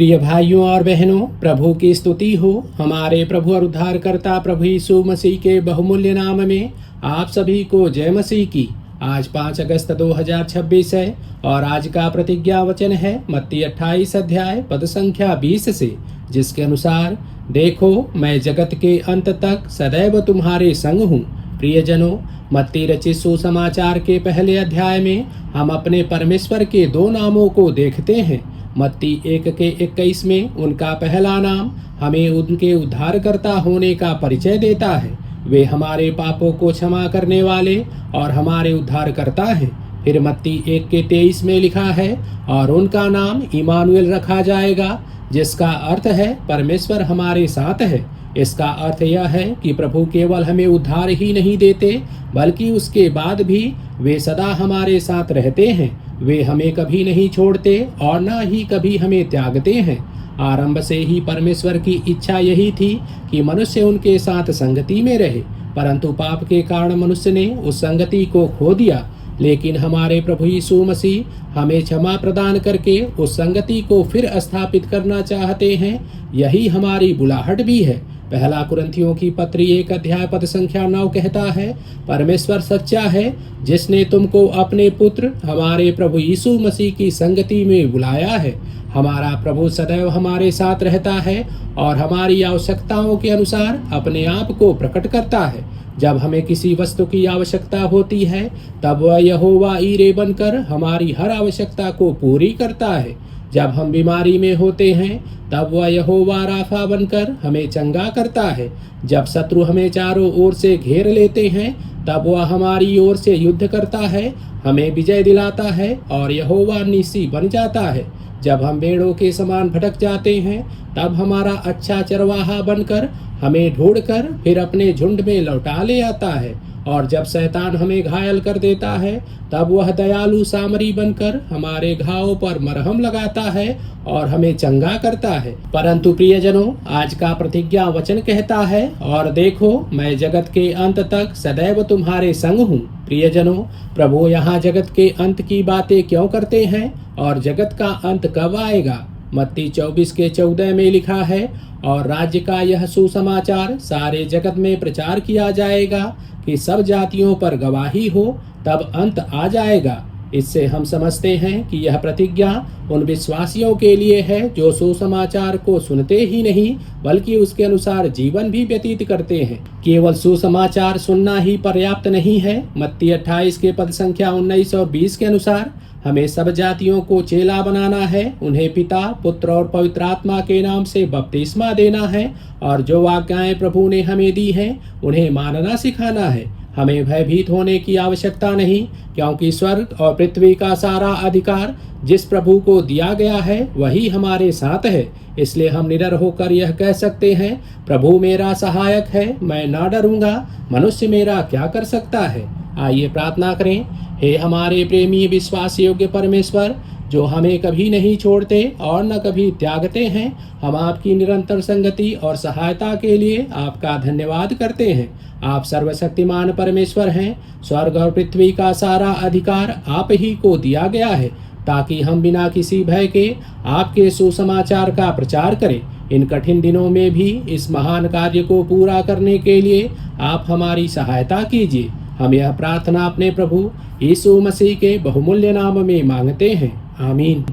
प्रिय भाइयों और बहनों, प्रभु की स्तुति हो। हमारे प्रभु और उद्धारकर्ता प्रभु यीशु मसीह के बहुमूल्य नाम में आप सभी को जय मसीह की। आज 5 अगस्त 2026 है और आज का प्रतिज्ञा वचन है मत्ती 28 अध्याय पद संख्या 20 से, जिसके अनुसार देखो मैं जगत के अंत तक सदैव तुम्हारे संग हूँ। प्रियजनों, मत्ती रचित सुसमाचार के पहले अध्याय में हम अपने परमेश्वर के 2 नामों को देखते हैं। मत्ती 1 के 21 में उनका पहला नाम हमें उनके उद्धारकर्ता होने का परिचय देता है। वे हमारे पापों को क्षमा करने वाले और हमारे उद्धारकर्ता हैं। फिर मत्ती 1 के 23 में लिखा है और उनका नाम इमानुएल रखा जाएगा, जिसका अर्थ है परमेश्वर हमारे साथ है। इसका अर्थ यह है कि प्रभु केवल हमें उद्धार ही नहीं देते, बल्कि उसके बाद भी वे सदा हमारे साथ रहते हैं। वे हमें कभी नहीं छोड़ते और न ही कभी हमें त्यागते हैं। आरंभ से ही परमेश्वर की इच्छा यही थी कि मनुष्य उनके साथ संगति में रहे, परंतु पाप के कारण मनुष्य ने उस संगति को खो दिया। लेकिन हमारे प्रभु यीशु मसीह हमें क्षमा प्रदान करके उस संगति को फिर स्थापित करना चाहते हैं। यही हमारी बुलाहट भी है। पहला कुरिन्थियों की पत्री 1 अध्याय पद संख्या 9 कहता है, परमेश्वर सच्चा है जिसने तुमको अपने पुत्र हमारे प्रभु यीशु मसीह की संगति में बुलाया है। हमारा प्रभु सदैव हमारे साथ रहता है और हमारी आवश्यकताओं के अनुसार अपने आप को प्रकट करता है। जब हमें किसी वस्तु की आवश्यकता होती है, तब वह यहोवा ईरे बनकर हमारी हर आवश्यकता को पूरी करता है। जब हम बीमारी में होते हैं, तब वह यहोवा राफा बनकर हमें चंगा करता है। जब शत्रु हमें चारों ओर से घेर लेते हैं, तब वह हमारी ओर से युद्ध करता है, हमें विजय दिलाता है और यहोवा निसी बन जाता है। जब हम भेड़ों के समान भटक जाते हैं, तब हमारा अच्छा चरवाहा बनकर हमें ढूंढकर फिर अपने झुंड में लौटा ले आता है। और जब शैतान हमें घायल कर देता है, तब वह दयालु सामरी बनकर हमारे घावों पर मरहम लगाता है और हमें चंगा करता है। परंतु प्रियजनों, आज का प्रतिज्ञा वचन कहता है, और देखो मैं जगत के अंत तक सदैव तुम्हारे संग हूँ। प्रियजनों, प्रभु यहाँ जगत के अंत की बातें क्यों करते हैं और जगत का अंत कब आएगा? मत्ती 24 के 14 में लिखा है, और राज्य का यह सुसमाचार सारे जगत में प्रचार किया जाएगा कि सब जातियों पर गवाही हो, तब अंत आ जाएगा। इससे हम समझते हैं कि यह प्रतिज्ञा उन विश्वासियों के लिए है जो सुसमाचार को सुनते ही नहीं, बल्कि उसके अनुसार जीवन भी व्यतीत करते हैं। केवल सुसमाचार सुनना ही पर्याप्त नहीं है। मत्ती 28 के पद संख्या 19 और 20 के अनुसार हमें सब जातियों को चेला बनाना है, उन्हें पिता, पुत्र और पवित्र आत्मा के नाम से बपतिस्मा देना है, और जो आज्ञाएं प्रभु ने हमें दी हैं उन्हें मानना सिखाना है। हमें भयभीत होने की आवश्यकता नहीं, क्योंकि स्वर्ग और पृथ्वी का सारा अधिकार जिस प्रभु को दिया गया है वही हमारे साथ है। इसलिए हम निडर होकर यह कह सकते हैं, प्रभु मेरा सहायक है, मैं ना डरूंगा, मनुष्य मेरा क्या कर सकता है। आइए प्रार्थना करें। हे हमारे प्रेमी विश्वास योग्य परमेश्वर, जो हमें कभी नहीं छोड़ते और न कभी त्यागते हैं, हम आपकी निरंतर संगति और सहायता के लिए आपका धन्यवाद करते हैं। आप सर्वशक्तिमान परमेश्वर हैं। स्वर्ग और पृथ्वी का सारा अधिकार आप ही को दिया गया है, ताकि हम बिना किसी भय के आपके सुसमाचार का प्रचार करें। इन कठिन दिनों में भी इस महान कार्य को पूरा करने के लिए आप हमारी सहायता कीजिए। हम यह प्रार्थना अपने प्रभु यीशु मसीह के बहुमूल्य नाम में मांगते हैं। आमीन।